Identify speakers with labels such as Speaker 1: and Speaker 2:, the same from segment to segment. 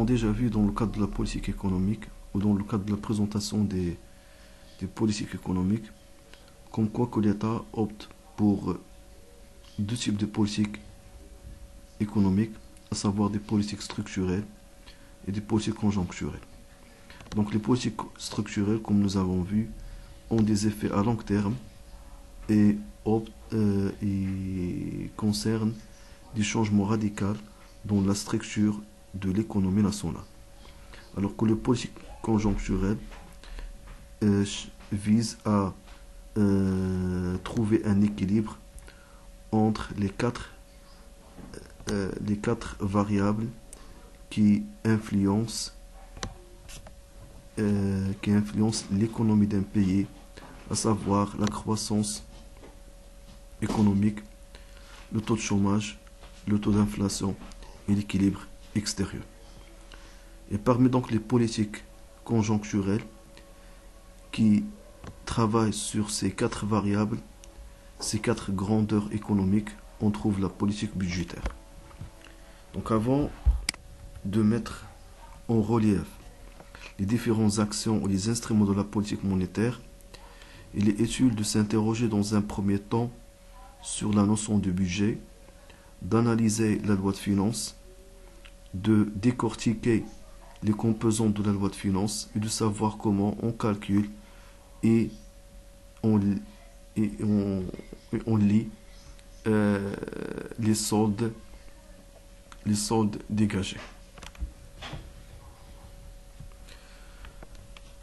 Speaker 1: déjà vu dans le cadre de la politique économique ou dans le cadre de la présentation des politiques économiques, comme quoi que l'État opte pour deux types de politiques économiques, à savoir des politiques structurelles et des politiques conjoncturelles. Donc les politiques structurelles, comme nous avons vu, ont des effets à long terme et concernent des changements radicaux dans la structure de l'économie nationale. Alors que les politiques conjoncturelles visent à trouver un équilibre entre les quatre variables qui influencent l'économie d'un pays, à savoir la croissance économique, le taux de chômage, le taux d'inflation et l'équilibre extérieur. Et parmi donc les politiques conjoncturelles qui travaillent sur ces quatre variables, ces quatre grandeurs économiques, on trouve la politique budgétaire. Donc avant de mettre en relief les différentes actions ou les instruments de la politique monétaire, il est utile de s'interroger dans un premier temps sur la notion de budget, d'analyser la loi de finances, de décortiquer les composantes de la loi de finances et de savoir comment on calcule et on lit les soldes dégagés.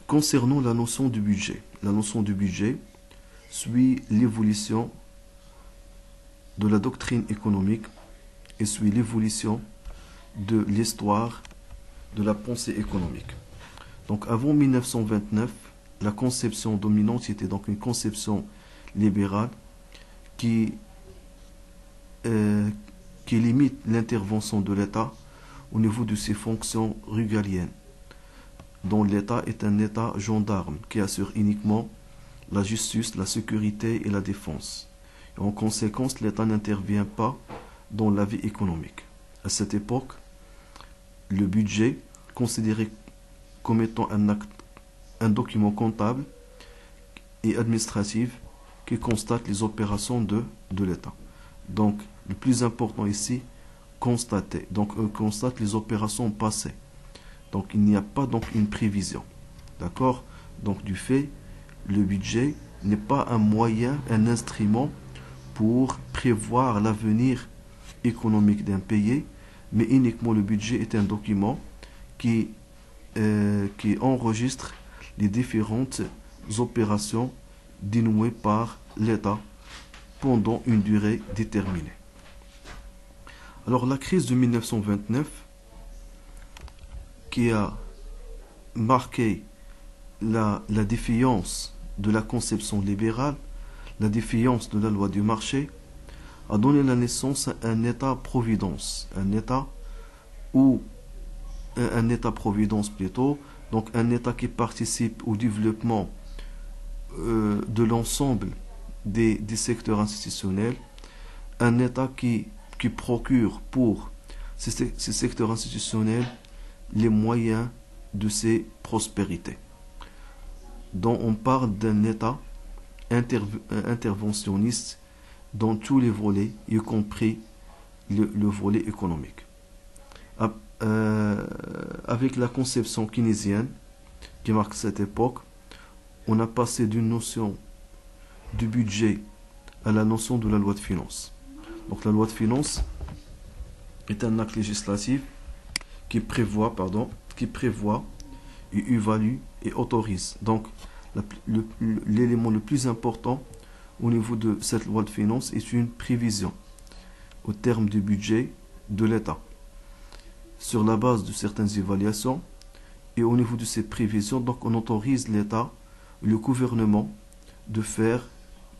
Speaker 1: Concernant la notion du budget suit l'évolution de la doctrine économique et suit l'évolution de l'histoire de la pensée économique. Donc avant 1929, la conception dominante était donc une conception libérale qui limite l'intervention de l'État au niveau de ses fonctions régaliennes, dont l'État est un État gendarme qui assure uniquement la justice, la sécurité et la défense. Et en conséquence, l'État n'intervient pas dans la vie économique. À cette époque, le budget, considéré comme étant un document comptable et administratif qui constate les opérations de l'État. Donc, le plus important ici, constater. Donc, on constate les opérations passées. Donc, il n'y a pas donc une prévision. D'accord? Donc, du fait, le budget n'est pas un moyen, un instrument pour prévoir l'avenir économique d'un pays, mais uniquement le budget est un document qui enregistre les différentes opérations dénouées par l'État pendant une durée déterminée. Alors la crise de 1929 qui a marqué la défiance de la conception libérale, la défiance de la loi du marché, a donné la naissance à un État-providence, un État-providence plutôt, donc un État qui participe au développement de l'ensemble des secteurs institutionnels, un État qui procure pour ces secteurs institutionnels les moyens de ses prospérités. Donc on parle d'un État interventionniste dans tous les volets, y compris le volet économique. Avec la conception keynésienne qui marque cette époque, on a passé d'une notion du budget à la notion de la loi de finances. Donc la loi de finances est un acte législatif qui prévoit et évalue et autorise. Donc l'élément le plus important au niveau de cette loi de finances est une prévision au terme du budget de l'État sur la base de certaines évaluations, et au niveau de ces prévisions, donc on autorise l'État, le gouvernement, de faire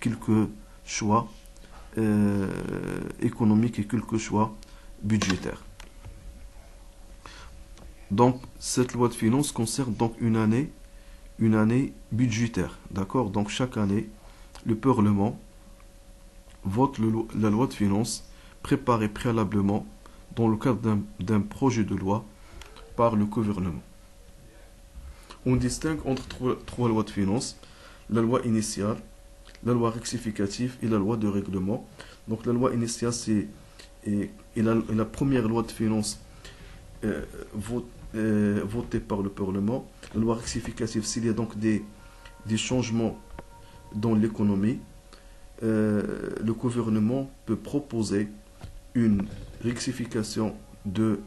Speaker 1: quelques choix économiques et quelques choix budgétaires. Donc cette loi de finances concerne donc une année budgétaire, d'accord? Donc chaque année, le Parlement vote la loi de finances préparée préalablement dans le cadre d'un projet de loi par le gouvernement. On distingue entre trois lois de finances, la loi initiale, la loi rectificative et la loi de règlement. Donc la loi initiale, c'est la première loi de finances votée par le Parlement. La loi rectificative, s'il y a donc des changements dans l'économie, le gouvernement peut proposer une rectification de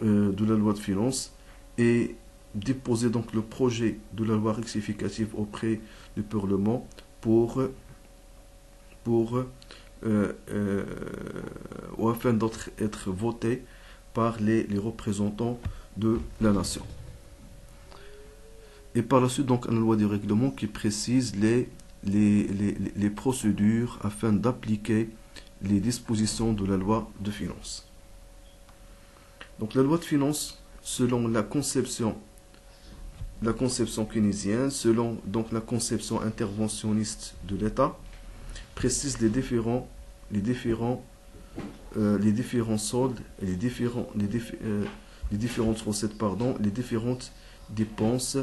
Speaker 1: la loi de finances et déposer donc le projet de la loi rectificative auprès du Parlement ou afin d'être voté par les représentants de la nation. Et par la suite, donc, une loi de règlement qui précise les procédures afin d'appliquer les dispositions de la loi de finances. Donc, la loi de finances, selon la conception keynésienne, selon donc la conception interventionniste de l'État, précise les différents soldes et les différentes recettes, les différentes dépenses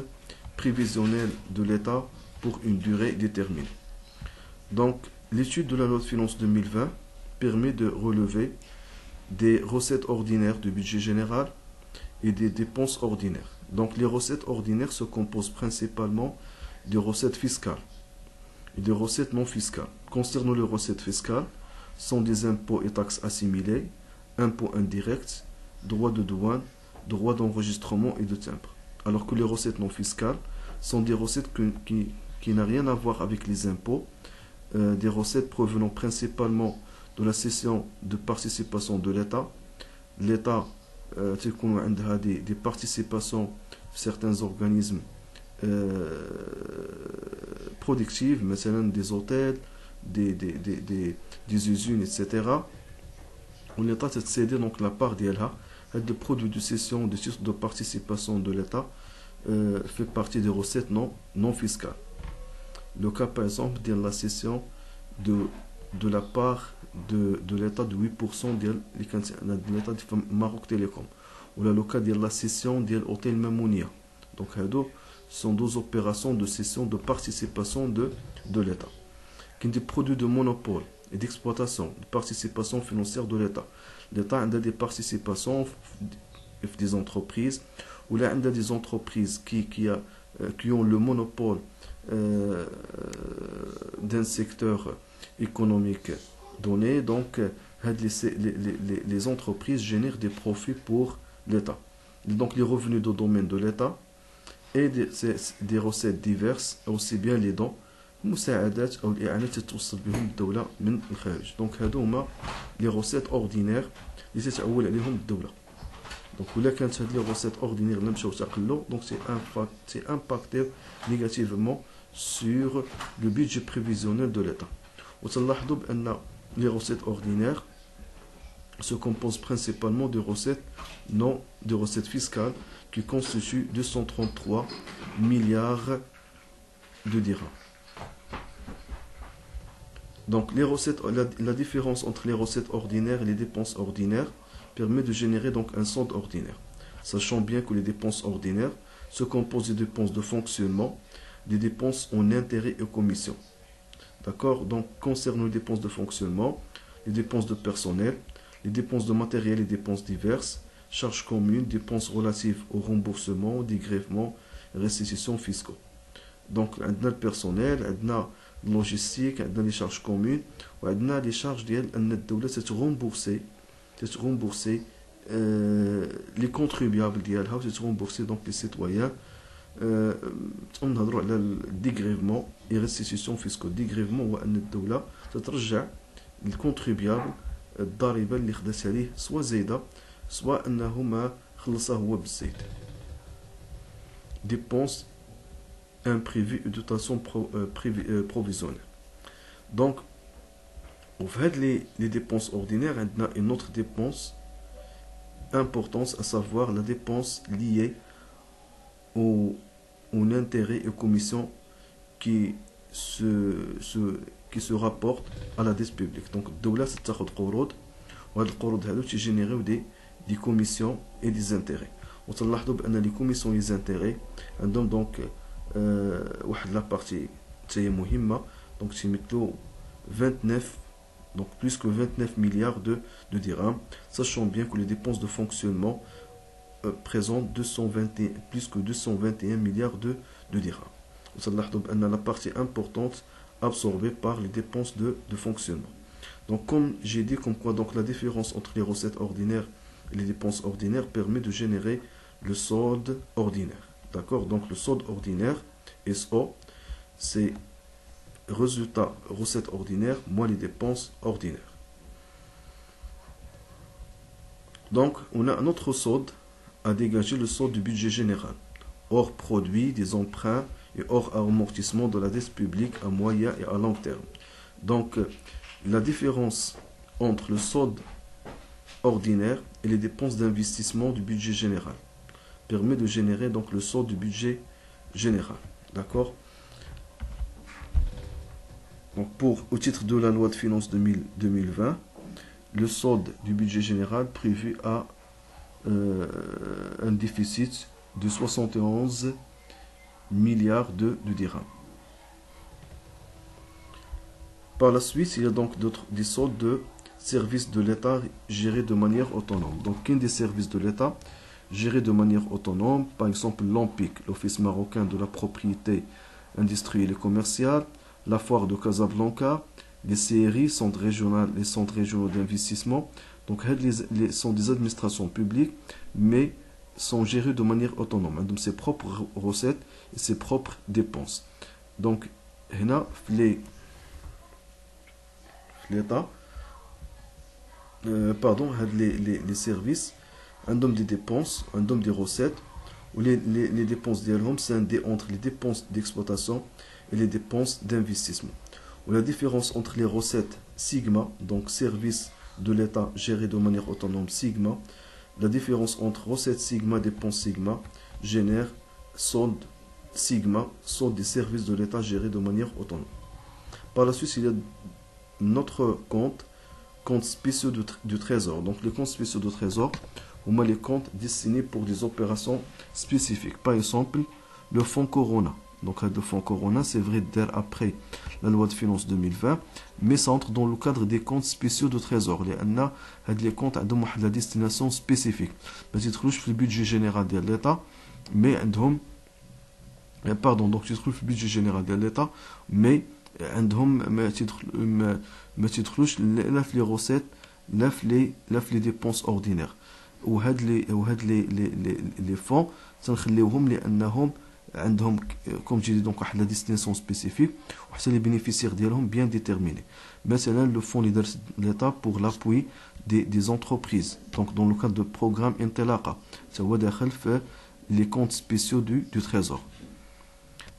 Speaker 1: prévisionnelles de l'État pour une durée déterminée. Donc, l'étude de la loi de finances 2020 permet de relever des recettes ordinaires du budget général et des dépenses ordinaires. Donc, les recettes ordinaires se composent principalement de recettes fiscales et de recettes non fiscales. Concernant les recettes fiscales, sont des impôts et taxes assimilés, impôts indirects, droits de douane, droits d'enregistrement et de timbre. Alors que les recettes non fiscales sont des recettes qui n'ont rien à voir avec les impôts, des recettes provenant principalement de la cession de participation de l'État. L'État a des participations في certains organismes productifs, مثلا des hôtels, des usines, etc. où l'État a cédé donc la part d'elle. Le produit de cession de titres de participation de l'État fait partie des recettes non fiscales. Le cas par exemple de la cession de la part de l'État de 8% de l'État de Maroc Télécom, ou le cas de la cession de l'hôtel Mamounia. Donc, ce sont deux opérations de cession de participation de l'État. Qui sont des produits de monopole et d'exploitation, de participation financière de l'État. L'État a des participations des entreprises, ou là, il y a des entreprises qui ont le monopole d'un secteur économique donné. Donc, les entreprises génèrent des profits pour l'État. Donc, les revenus de domaine de l'État et des recettes diverses, aussi bien les dons, مساعدات أو الإعانات توصل بهم الدولة من الخارج. دونك هادو هما لي روسيت اوردينير اللي تتعول عليهم الدولة. دونك ولا كانت هاد لي روسيت اوردينير اللي مشاو تقلوا، دونك سي امباكتيف نيجاتيفمون sur le budget prévisionnel de l'État. وتلاحظوا بأن les recettes ordinaires se composent principalement de recettes fiscales qui constituent 233 milliards de dirhams. Donc, la différence entre les recettes ordinaires et les dépenses ordinaires permet de générer donc un solde ordinaire. Sachant bien que les dépenses ordinaires se composent des dépenses de fonctionnement, des dépenses en intérêts et commissions. D'accord? Donc, concernant les dépenses de fonctionnement, les dépenses de personnel, les dépenses de matériel et dépenses diverses, charges communes, dépenses relatives au remboursement, dégrèvement, restitutions fiscaux. Donc, on a le personnel, on a la logistique, on a les charges communes, on a les charges de l'État, c'est rembourser les contribuables, c'est rembourser donc les citoyens. On a le dégrèvement et restitutions fiscaux. Dégrèvement, هو أن الدولة تترجع للcontribuable الضريبة اللي خدات عليه سواء زايدة سواء أنه ما خلصها هو بالزايد. Dépenses imprévues et dotations provisionnelles. Donc, au fait, les dépenses ordinaires, on a une autre dépense importante, à savoir la dépense liée au intérêt et aux commissions qui se rapportent à la dette publique. Donc, الدولة ستاخد قروض وهاد القروض هادو تيجينيريو des commissions et des intérêts. وتلاحظوا بان لي كوميسيون لي زانتيري عندهم دونك واحد لا بارتي تاهي مهمه دونك تيمثلوا 29 donc plus que 29 milliards de dirhams, sachant bien que les dépenses de fonctionnement présentent plus que 221 milliards de dirhams. La partie importante absorbée par les dépenses de fonctionnement. Donc comme j'ai dit, comme quoi donc la différence entre les recettes ordinaires et les dépenses ordinaires permet de générer le solde ordinaire. D'accord? Donc le solde ordinaire, SO, c'est résultat recettes ordinaires moins les dépenses ordinaires. Donc on a un autre solde à dégager, le solde du budget général, hors produit des emprunts et hors amortissement de la dette publique à moyen et à long terme. Donc la différence entre le solde ordinaire et les dépenses d'investissement du budget général permet de générer donc le solde du budget général. D'accord? Donc au titre de la loi de finances 2020, le solde du budget général prévu a un déficit de 71 milliards de dirhams. Par la suite, il y a donc des soldes de services de l'État gérés de manière autonome. Donc, un des services de l'État gérés de manière autonome, par exemple l'OMPIC, l'Office marocain de la propriété industrielle et commerciale, la foire de Casablanca, les CRI, les centres régionaux d'investissement. Donc, sont des administrations publiques, mais sont gérées de manière autonome. Donc, ses propres recettes et ses propres dépenses. Donc, l'État, les services, un homme des dépenses, un homme des recettes, ou les dépenses d'Elhom, c'est entre les dépenses d'exploitation et les dépenses d'investissement. Ou la différence entre les recettes Sigma, donc services de l'État gérés de manière autonome Sigma, la différence entre recettes Sigma et dépenses Sigma génère solde Sigma, solde des services de l'État gérés de manière autonome. Par la suite, il y a notre compte spéciaux du trésor. Donc les comptes spéciaux du trésor, ou les comptes destinés pour des opérations spécifiques. Par exemple, le fonds Corona. Donc le fonds Corona, c'est vrai après la loi de finances 2020, mais ça entre dans le cadre des comptes spéciaux de trésor. Les comptes ont la destination spécifique. Mais ils trouvent le budget général de l'État, mais donc tu trouves le budget général de l'État, mais ما تدخلوش لا في لي روسيت لا في لي ديبونس اوردينير وهاد لي فون تنخليوهم لانهم عندهم كوم جي دونك واحد لا ديستيناسيون سبيسيفيك وحتى لي بينيفيسير ديالهم بيان ديتيرميني مثلا لو فون اللي دار ليتا بور لابوي دي زونتربريز دونك دون لو كاد دو بروغرام انطلاقه حتى هو داخل في لي كونت سبيسيو دو تريزور.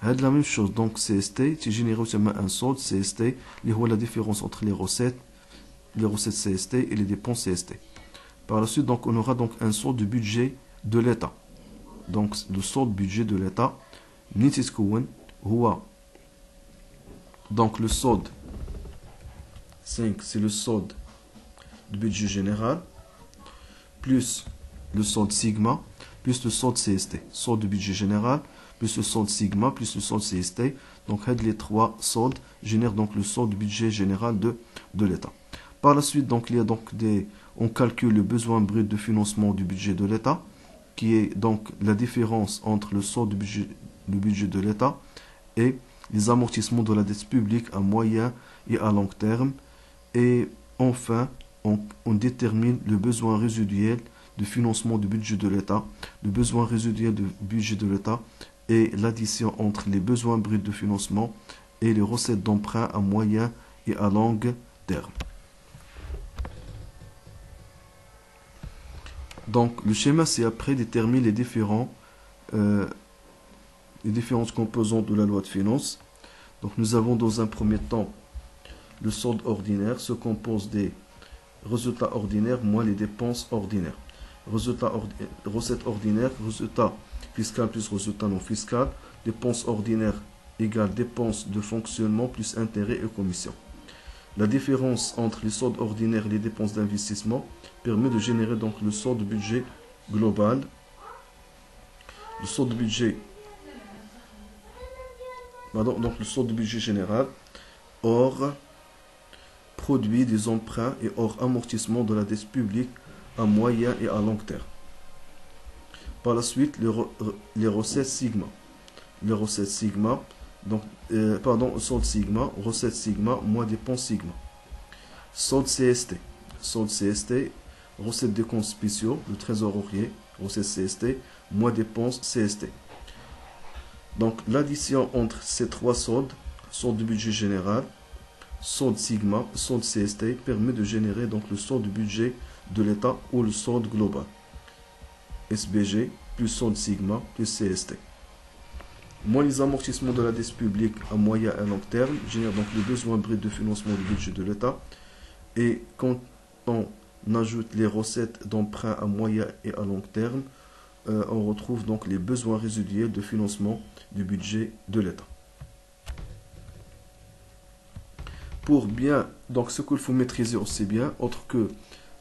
Speaker 1: هاد لا ميم شوز دونك سي اس تي تيجينيريو تما ان سولد سي اس تي اللي هو لا ديفيرونس entre les recettes CST et les dépenses CST. Par la suite, donc, on aura donc un solde du budget de l'État. Donc, le solde budget de l'État, donc le solde 5, c'est le solde du budget général, plus le solde sigma, plus le solde CST. Solde du budget général, plus le solde sigma, plus le solde CST. Donc, les trois soldes génèrent donc le solde du budget général de l'État. Par la suite, donc, il y a donc on calcule le besoin brut de financement du budget de l'État, qui est donc la différence entre le solde du budget de l'État et les amortissements de la dette publique à moyen et à long terme. Et enfin, on détermine le besoin résiduel de financement du budget de l'État. Le besoin résiduel du budget de l'État est l'addition entre les besoins bruts de financement et les recettes d'emprunt à moyen et à long terme. Donc, le schéma, c'est après déterminer les différentes composantes de la loi de finances. Donc, nous avons dans un premier temps le solde ordinaire, se compose des résultats ordinaires moins les dépenses ordinaires. Recettes ordinaires, résultat fiscal plus résultat non fiscal, dépenses ordinaires égale dépenses de fonctionnement plus intérêts et commissions. La différence entre les soldes ordinaires et les dépenses d'investissement permet de générer donc le solde budget global le solde budget, pardon, donc le solde budget général, hors produit des emprunts et hors amortissement de la dette publique à moyen et à long terme. Par la suite, les recettes sigma. Les recettes sigma, donc, solde sigma, recette sigma, moins dépenses sigma. Solde CST. Solde CST, recette des comptes spéciaux, le trésorier, recette CST, moins dépenses CST. Donc, l'addition entre ces trois soldes, solde du budget général, solde sigma, solde CST, permet de générer donc le solde du budget de l'État ou le solde global. SBG plus solde sigma plus CST. Moins les amortissements de la dette publique à moyen et à long terme génèrent donc le besoin brut de financement du budget de l'État. Et quand on ajoute les recettes d'emprunt à moyen et à long terme, on retrouve donc les besoins résiduels de financement du budget de l'État. Pour bien, donc ce qu'il faut maîtriser aussi bien, autre que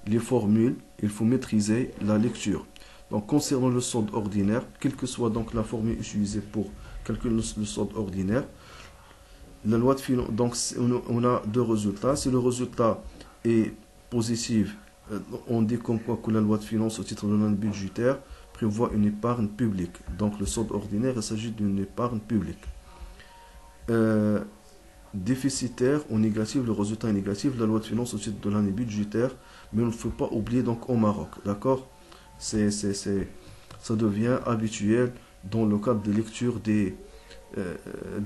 Speaker 1: les formules, il faut maîtriser la lecture. Donc concernant le solde ordinaire, quelle que soit donc la formule utilisée pour calculer le solde ordinaire, la loi de finances, donc on a deux résultats. Si le résultat est positif, on dit comme quoi que la loi de finances au titre de l'année budgétaire prévoit une épargne publique. Donc le solde ordinaire, il s'agit d'une épargne publique. Déficitaire ou négatif, le résultat est négatif, la loi de finances au titre de l'année budgétaire, mais on ne faut pas oublier donc au Maroc, d'accord? Ça devient habituel dans le cadre de lecture des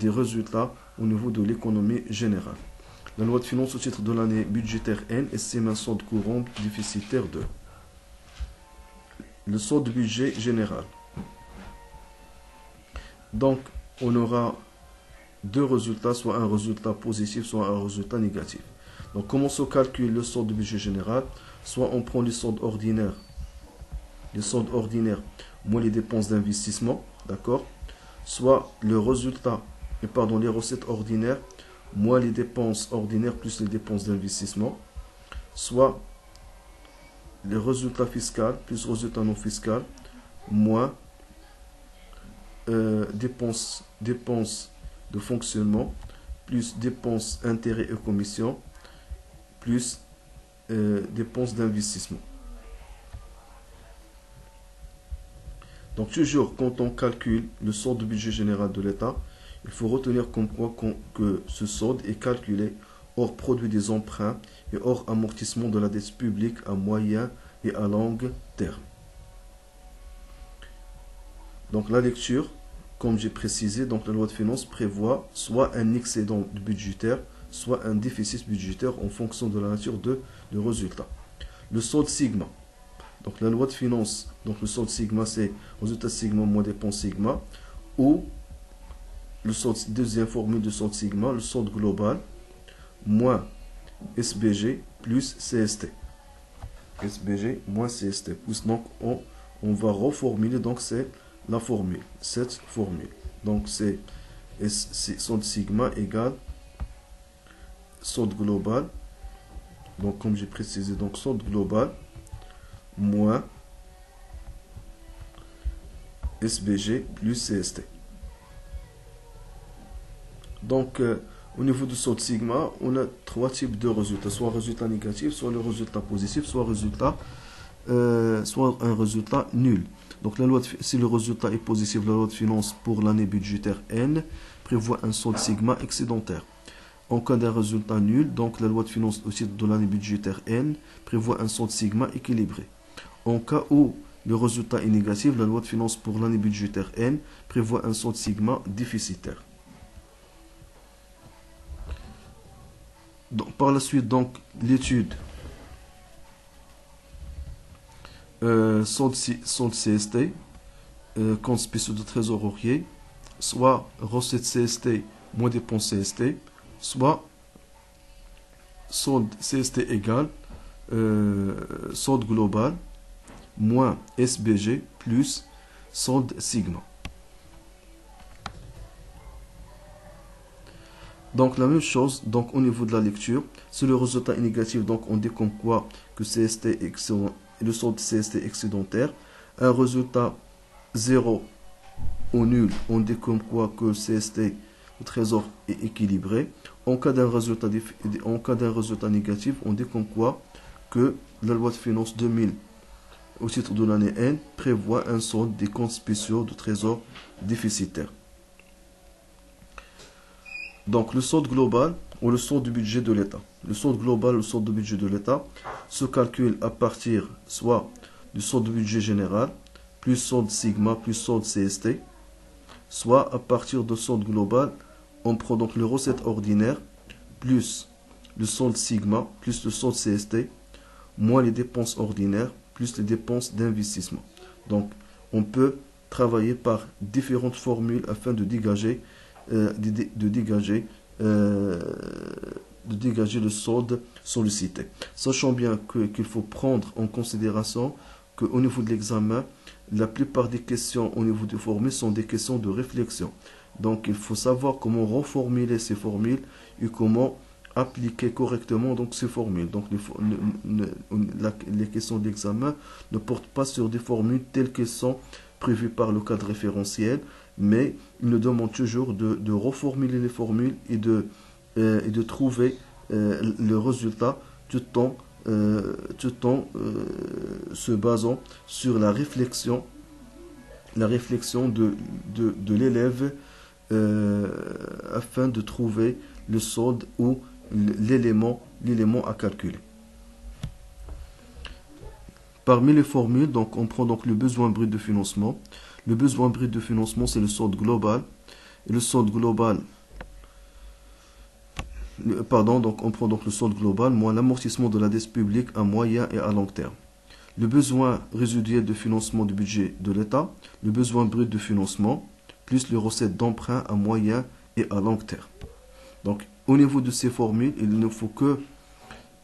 Speaker 1: résultats au niveau de l'économie générale. La loi de finances au titre de l'année budgétaire N estime un solde courant déficitaire de le solde budget général. Donc, on aura deux résultats, soit un résultat positif, soit un résultat négatif. Donc, comment se calcule le solde budget général? Soit on prend les soldes ordinaires, moins les dépenses d'investissement, d'accord? Soit le résultat, les recettes ordinaires, moins les dépenses ordinaires plus les dépenses d'investissement, soit les résultats fiscaux plus résultats non fiscaux, moins dépenses de fonctionnement, plus dépenses intérêts et commissions, plus dépenses d'investissement. Donc toujours, quand on calcule le solde du budget général de l'État, il faut retenir comme quoi que ce solde est calculé hors produit des emprunts et hors amortissement de la dette publique à moyen et à long terme. Donc la lecture, comme j'ai précisé, donc la loi de finances prévoit soit un excédent budgétaire, soit un déficit budgétaire en fonction de la nature du résultat. Le solde sigma. Donc la loi de finances, donc le solde sigma, c'est résultat sigma moins dépenses sigma, ou le solde, deuxième formule de solde sigma, le solde global, moins SBG plus CST. SBG moins CST. Donc on va reformuler, donc c'est la formule, cette formule. Donc c'est solde sigma égale solde global, donc comme j'ai précisé, donc solde global, moins SBG plus CST. Donc, au niveau du solde sigma, on a trois types de résultats, soit résultat négatif, soit le résultat positif, soit un résultat nul. Donc, si le résultat est positif, la loi de finances pour l'année budgétaire N prévoit un solde sigma excédentaire. En cas d'un résultat nul, donc la loi de finances au titre de l'année budgétaire N prévoit un solde sigma équilibré. En cas où le résultat est négatif, la loi de finances pour l'année budgétaire N prévoit un solde sigma déficitaire. Donc, par la suite, donc l'étude solde CST, compte spéciaux de trésorier, soit recette CST moins dépenses CST, soit solde CST égale solde global moins SBG plus solde sigma. Donc la même chose, donc au niveau de la lecture, si le résultat est négatif, donc on dit comme quoi que CST est excédent, le solde CST est excédentaire. Un résultat 0 au nul, on dit comme quoi que le CST, le trésor, est équilibré. En cas d'un résultat, négatif, on dit comme quoi que la loi de finances 2000 au titre de l'année N prévoit un solde des comptes spéciaux de trésor déficitaire. Donc le solde global ou le solde du budget de l'État. Le solde global ou le solde du budget de l'État se calcule à partir soit du solde du budget général, plus solde sigma, plus solde CST, soit à partir du solde global, on prend donc les recettes ordinaires, plus le solde sigma, plus le solde CST, moins les dépenses ordinaires, plus les dépenses d'investissement. Donc, on peut travailler par différentes formules afin de dégager, le solde sollicité. Sachant bien qu'il faut prendre en considération qu'au niveau de l'examen, la plupart des questions au niveau des formules sont des questions de réflexion. Donc, il faut savoir comment reformuler ces formules et comment appliquer correctement donc ces formules. Donc les questions d'examen ne portent pas sur des formules telles qu'elles sont prévues par le cadre référentiel, mais ils nous demandent toujours de reformuler les formules et de trouver le résultat tout en se basant sur la réflexion de l'élève afin de trouver le solde ou l'élément à calculer. Parmi les formules, donc, on prend donc le besoin brut de financement. Le besoin brut de financement, c'est le solde global. Et le solde global, donc on prend donc le solde global moins l'amortissement de la dette publique à moyen et à long terme. Le besoin résiduel de financement du budget de l'État, le besoin brut de financement, plus les recettes d'emprunt à moyen et à long terme. Donc, au niveau de ces formules, il ne faut que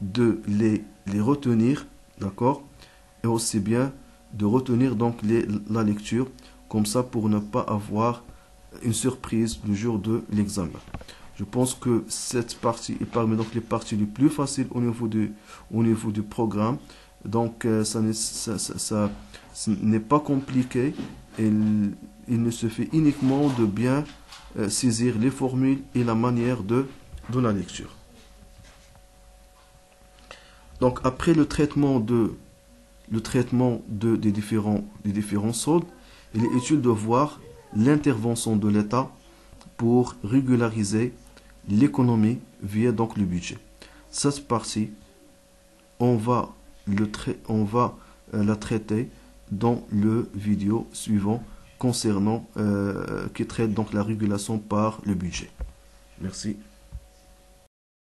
Speaker 1: de les retenir, d'accord? Et aussi bien de retenir donc la lecture, comme ça pour ne pas avoir une surprise le jour de l'examen. Je pense que cette partie est parmi donc les parties les plus faciles au niveau du programme. Donc, ça n'est pas compliqué. Il ne se fait uniquement de bien saisir les formules et la manière de la lecture. Donc après le traitement des différents soldes, il est utile de voir l'intervention de l'État pour régulariser l'économie via donc le budget. Cette partie, on va la traiter dans le vidéo suivant concernant qui traite donc la régulation par le budget. Merci.